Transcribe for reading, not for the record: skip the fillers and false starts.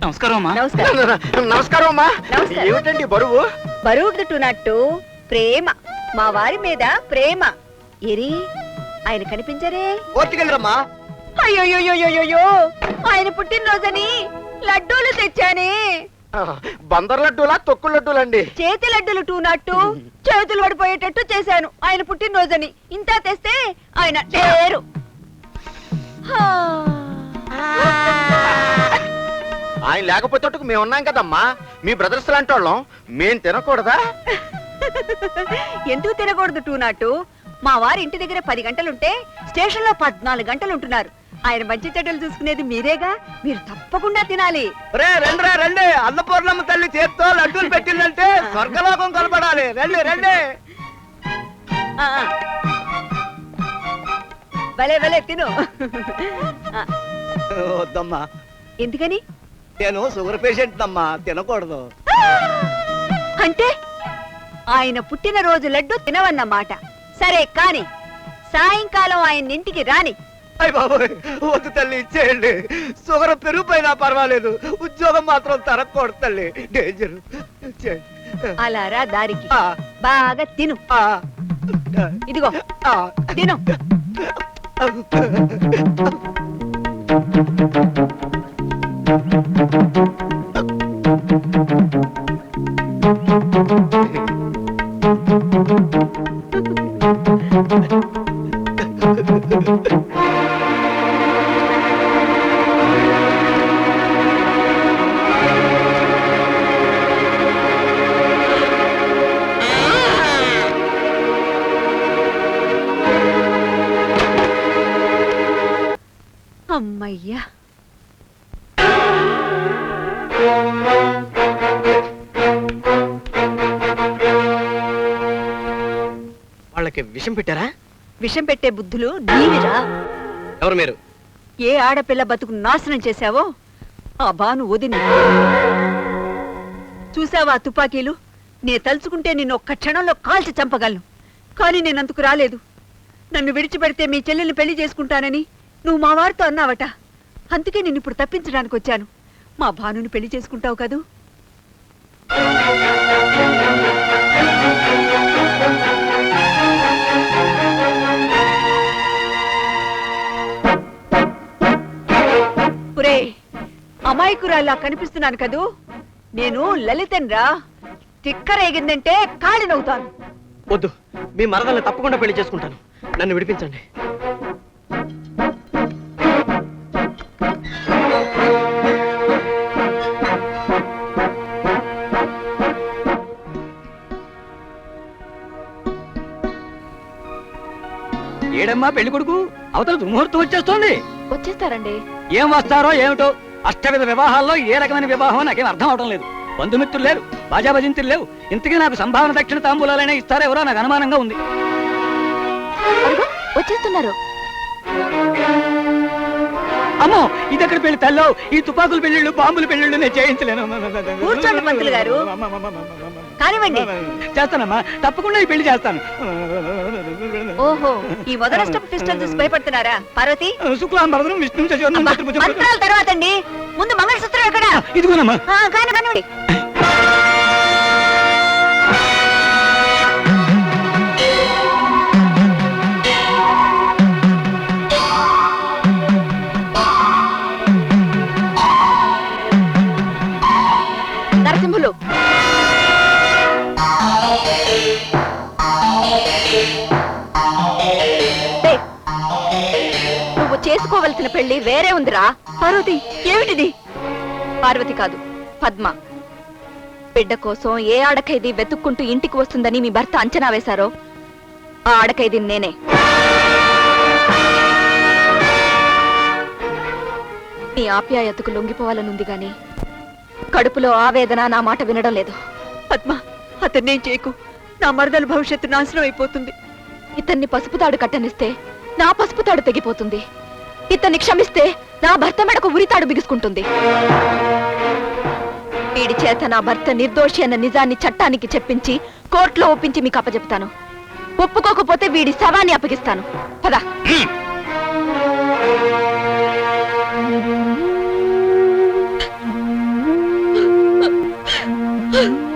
నమస్కారం అమ్మా. నమస్కారం అమ్మా. ఏమిటండి బరువు? బరువు టున్నట్టు ప్రేమ, మా వారి మీద ప్రేమ. ఎరి ఆయన కనిపించరే? ఓర్చుకెళ్ళరమ్మా. అయ్యోయ్యోయ్యోయ్యో, ఆయన పుట్టినరోజని లడ్డూలు తెచ్చానే. బందర్ లడ్డూలా తొక్కు లడ్డూలండి? చేతి లడ్డూలు టూనట్టు చేతులు పడిపోయేటట్టు చేశాను ఆయన పుట్టినరోజని. ఇంత తెస్తే ఆయన లేరు. ఆయన లేకపోతే మేము ఉన్నాం కదమ్మా. మీ బ్రదర్స్ లాంటి వాళ్ళం మేం తినకూడదా? ఎందుకు తినకూడదు టూనట్టు? మా వారి ఇంటి దగ్గర 10 గంటలుంటే స్టేషన్ లో 14 గంటలు ఉంటున్నారు. ఆయన మంచి చెడ్డలు చూసుకునేది మీరేగా, మీరు తప్పకుండా తినాలి. రండి, అన్నపూర్ణమ్మ తల్లి చేత్తో లడ్డూలు పెట్టిందంటే స్వర్గలోకం కనపడాలి. రండి రండి. భలే భలే తిను. వద్దమ్మా. ఎందుకని? నేను షుగర్ పేషెంట్ అమ్మా, తినకూడదు. అంటే ఆయన పుట్టినరోజు లడ్డు తినవన్నమాట. సరే కాని సాయంకాలం ఆయన ఇంటికి రాని. అయ్య బాబోయ్, వద్దు తల్లి, ఇచ్చేయండి. షుగర్ పెరిగిపోయినా పర్వాలేదు, ఉద్యోగం మాత్రం తరగకూడదు తల్లి. డేంజర్. అలా రా దారికి, బాగా తిను. ఇదిగో తిను. అమ్మయ్యా, వాళ్ళకి విషం పెట్టారా? విషం పెట్టే బుద్ధులు నీవిరా. ఎవరు మీరు? ఏ ఆడపిల్ల బతుకు నాశనం చేశావో ఆ భాను వదిని. చూసావా తుపాకీలు? నే తలుచుకుంటే నిన్ను ఒక్క క్షణంలో కాల్చి చంపగలను. కానీ నేనందుకు రాలేదు. నన్ను విడిచిపెడితే మీ చెల్లెల్ని పెళ్లి చేసుకుంటానని నువ్వు మా వారితో అన్నావట. అందుకే నిన్ను ఇప్పుడు తప్పించడానికి వచ్చాను. మా భానుని పెళ్లి చేసుకుంటావు కదూ? పురే, అమాయకురాల్లా కనిపిస్తున్నాను కదూ? నేను లలితన్రా. తిక్కరేగిందంటే కాళినవుతాను. వద్దు, మీ మరదల్ని తప్పకుండా పెళ్లి చేసుకుంటాను. నన్ను విడిపించండి. ఏడమ్మా పెళ్లి కొడుకు, అవతల దుర్ముహూర్తం వచ్చేస్తోంది. వచ్చేస్తారండి. ఏం వస్తారో ఏమిటో. అష్టవిధ వివాహాల్లో ఏ రకమైన వివాహం నాకేం అర్థం అవడం లేదు. బంధుమిత్రులు లేరు, బాజాబజింతులు లేవు. ఇంతకీ నాకు సంభావన దక్షిణ తాంబూలాలైనా ఇస్తారో ఎవరో నాకు అనుమానంగా ఉంది. వచ్చేస్తున్నారు. అమ్మో, ఇదెక్కడ పెళ్లి తల్లో? ఈ తుపాకుల పెళ్లిళ్ళు, బాంబుల పెళ్లిళ్ళు నేను చేయించలేను. కూర్చోండి పంతులు గారు, కానివ్వండి. చేస్తానమ్మా, తప్పకుండా ఈ పెళ్లి చేస్తాను. ఓహో, ఈ మొదలష్టపు పిస్టల్ చూసి భయపడుతున్నారా? పార్వతి, శుక్లాంబరదనం విష్ణు మంత్రాల తర్వాత అండి. ముందు మంగళసూత్రం ఎక్కడ? ఇదిగోనమ్మా. కానివ్వండి. నరసింహులు, నువ్వు చేసుకోవలసిన పెళ్లి వేరే ఉందిరా. పార్వతి, ఏమిటిది? పార్వతి కాదు, పద్మ. బిడ్డ కోసం ఏ ఆడకైది వెతుక్కుంటూ ఇంటికి వస్తుందని మీ భర్త అంచనా వేశారో ఆ ఆడకైది నేనే. నీ ఆప్యాయతకు లొంగిపోవాలనుంది గాని కడుపులో ఆవేదన నా మాట వినడం లేదు. పద్మ, అతన్నేం చేయకు. నా మరదల భవిష్యత్తు నాశనం అయిపోతుంది. ఇతన్ని పసుపుతాడు కట్టనిస్తే నా పసుపుతాడు తెగిపోతుంది. ఇతన్ని క్షమిస్తే నా భర్త మెడకు ఉరితాడు బిగుసుకుంటుంది. వీడి చేత నా భర్త నిర్దోషి అన్న నిజాన్ని చట్టానికి చెప్పించి కోర్టులో ఒప్పించి మీకు అప్పచెప్తాను. ఒప్పుకోకపోతే వీడి శవాన్ని అప్పగిస్తాను. పదా. ఆ